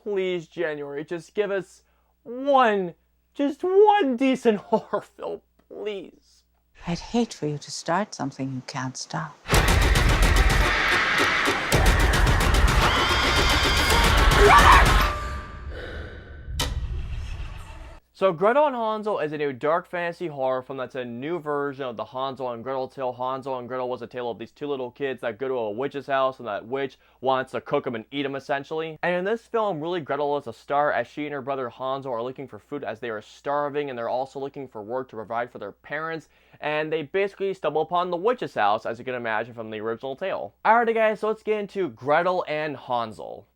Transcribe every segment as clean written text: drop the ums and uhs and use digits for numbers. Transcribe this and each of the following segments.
please, January, just give us just one decent horror film, please. I'd hate for you to start something you can't stop. So Gretel and Hansel is a new dark fantasy horror film that's a new version of the Hansel and Gretel tale. Hansel and Gretel was a tale of these two little kids that go to a witch's house, and that witch wants to cook them and eat them, essentially. And in this film, really, Gretel is a star as she and her brother Hansel are looking for food as they are starving, and they're also looking for work to provide for their parents. And they basically stumble upon the witch's house, as you can imagine from the original tale. Alrighty guys, so let's get into Gretel and Hansel.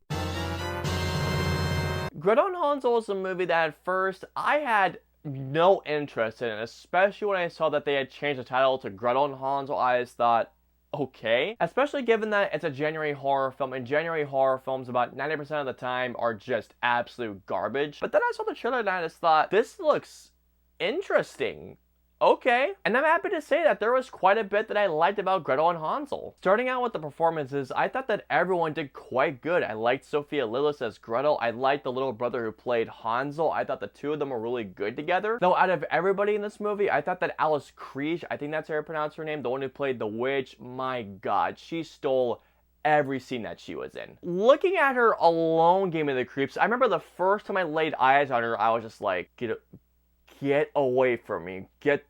Gretel and Hansel is a movie that at first I had no interest in, especially when I saw that they had changed the title to Gretel and Hansel. I just thought, okay. Especially given that it's a January horror film, and January horror films about 90% of the time are just absolute garbage. But then I saw the trailer and I just thought, this looks interesting. Okay. And I'm happy to say that there was quite a bit that I liked about Gretel and Hansel. Starting out with the performances, I thought that everyone did quite good. I liked Sophia Lillis as Gretel. I liked the little brother who played Hansel. I thought the two of them were really good together. Though out of everybody in this movie, I thought that Alice Krige, I think that's how you pronounce her name, the one who played the witch, my god, she stole every scene that she was in. Looking at her alone gave me the creeps. I remember the first time I laid eyes on her, I was just like, get away from me. Get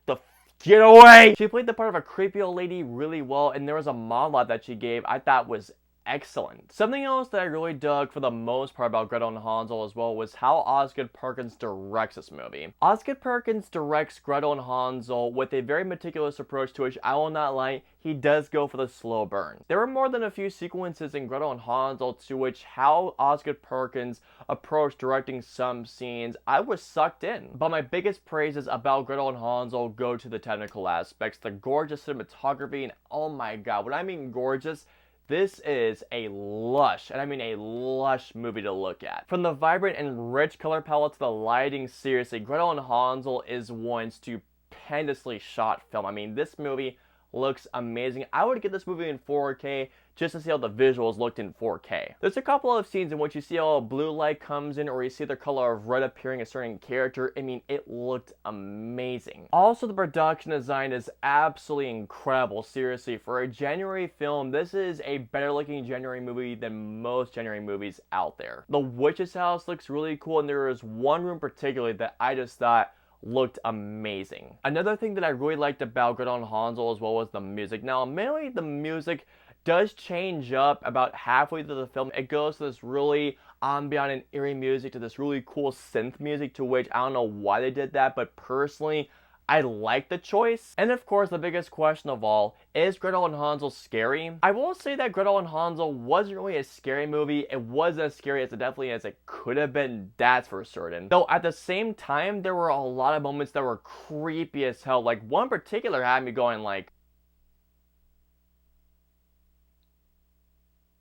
away! She played the part of a creepy old lady really well, and there was a monologue that she gave I thought was excellent. Something else that I really dug for the most part about Gretel and Hansel as well was how Osgood Perkins directs this movie. Osgood Perkins directs Gretel and Hansel with a very meticulous approach to which I will not lie, he does go for the slow burn. There were more than a few sequences in Gretel and Hansel to which how Osgood Perkins approached directing some scenes, I was sucked in. But my biggest praises about Gretel and Hansel go to the technical aspects, the gorgeous cinematography, and oh my god, when I mean gorgeous, this is a lush, and I mean a lush movie to look at. From the vibrant and rich color palette to the lighting, seriously, Gretel and Hansel is one stupendously shot film. I mean, this movie looks amazing. I would get this movie in 4K just to see how the visuals looked in 4K. There's a couple of scenes in which you see how a blue light comes in, or you see the color of red appearing a certain character. I mean, it looked amazing. Also, the production design is absolutely incredible. Seriously, for a January film, this is a better looking January movie than most January movies out there. The witch's house looks really cool, and there is one room particularly that I just thought looked amazing. Another thing that I really liked about Gretel and Hansel as well was the music. Now, admittedly, the music does change up about halfway through the film. It goes to this really ambient and eerie music to this really cool synth music, to which I don't know why they did that, but personally, I like the choice. And of course, the biggest question of all, is Gretel and Hansel scary? I will say that Gretel and Hansel wasn't really a scary movie. It wasn't as scary as it definitely as it could have been, that's for certain. Though at the same time, there were a lot of moments that were creepy as hell. Like, one particular had me going like,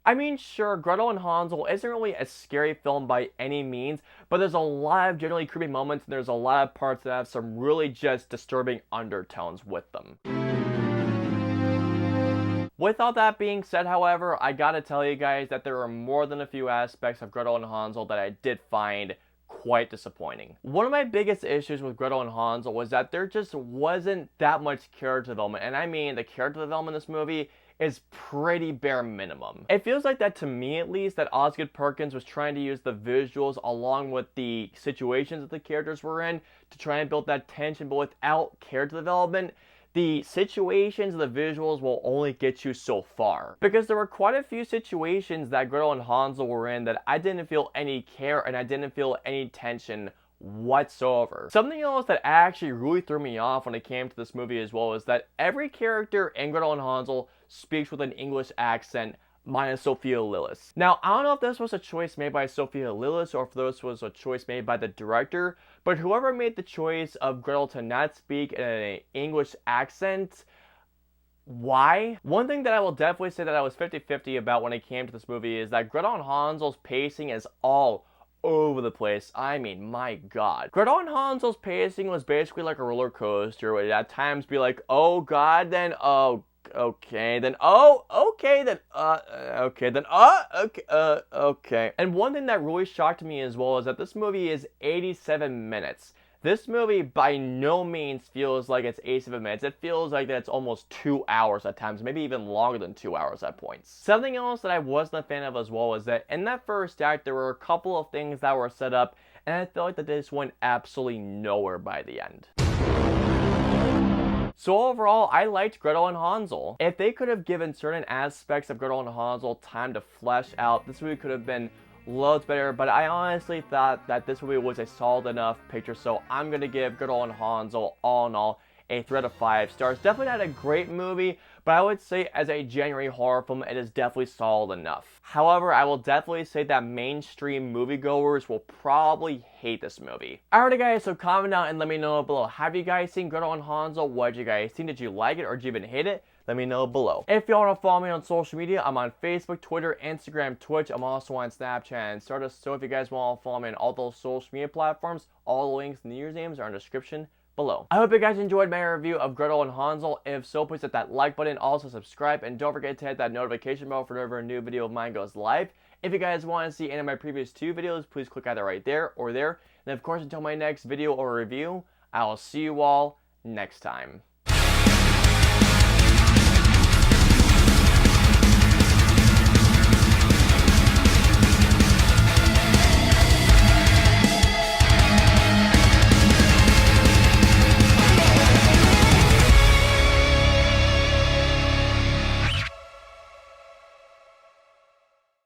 I mean, sure, Gretel and Hansel isn't really a scary film by any means, but there's a lot of generally creepy moments, and there's a lot of parts that have some really just disturbing undertones with them. With all that being said, however, I gotta tell you guys that there are more than a few aspects of Gretel and Hansel that I did find quite disappointing. One of my biggest issues with Gretel and Hansel was that there just wasn't that much character development, and I mean the character development in this movie is pretty bare minimum. It feels like that, to me at least, that Osgood Perkins was trying to use the visuals along with the situations that the characters were in to try and build that tension, but without character development, the situations and the visuals will only get you so far. Because there were quite a few situations that Gretel and Hansel were in that I didn't feel any care and I didn't feel any tension whatsoever. Something else that actually really threw me off when it came to this movie as well is that every character in Gretel and Hansel speaks with an English accent minus Sophia Lillis. Now, I don't know if this was a choice made by Sophia Lillis or if this was a choice made by the director, but whoever made the choice of Gretel to not speak in an English accent, why? One thing that I will definitely say that I was 50-50 about when it came to this movie is that Gretel and Hansel's pacing is all over the place. I mean, my god. Gretel and Hansel's pacing was basically like a roller coaster. It would at times be like, oh god, then oh okay, then, okay. And one thing that really shocked me as well is that this movie is 87 minutes. This movie by no means feels like it's 87 minutes. It feels like that it's almost 2 hours at times, maybe even longer than 2 hours at points. Something else that I wasn't a fan of as well is that in that first act, there were a couple of things that were set up, and I felt like that this went absolutely nowhere by the end. So overall, I liked Gretel and Hansel. If they could have given certain aspects of Gretel and Hansel time to flesh out, this movie could have been loads better, but I honestly thought that this movie was a solid enough picture, so I'm gonna give Gretel and Hansel, all in all, a 3 out of 5 stars. Definitely not a great movie, but I would say as a January horror film, it is definitely solid enough. However, I will definitely say that mainstream moviegoers will probably hate this movie. Alrighty guys, so comment down and let me know below. Have you guys seen Gretel and Hansel? What did you guys think? Did you like it or did you even hate it? Let me know below. If you want to follow me on social media, I'm on Facebook, Twitter, Instagram, Twitch. I'm also on Snapchat and Stardust. So if you guys want to follow me on all those social media platforms, all the links and the usernames are in the description below. I hope you guys enjoyed my review of Gretel and Hansel. If so, please hit that like button, also subscribe, and don't forget to hit that notification bell for whenever a new video of mine goes live. If you guys want to see any of my previous 2 videos, please click either right there or there. And of course, until my next video or review, I will see you all next time.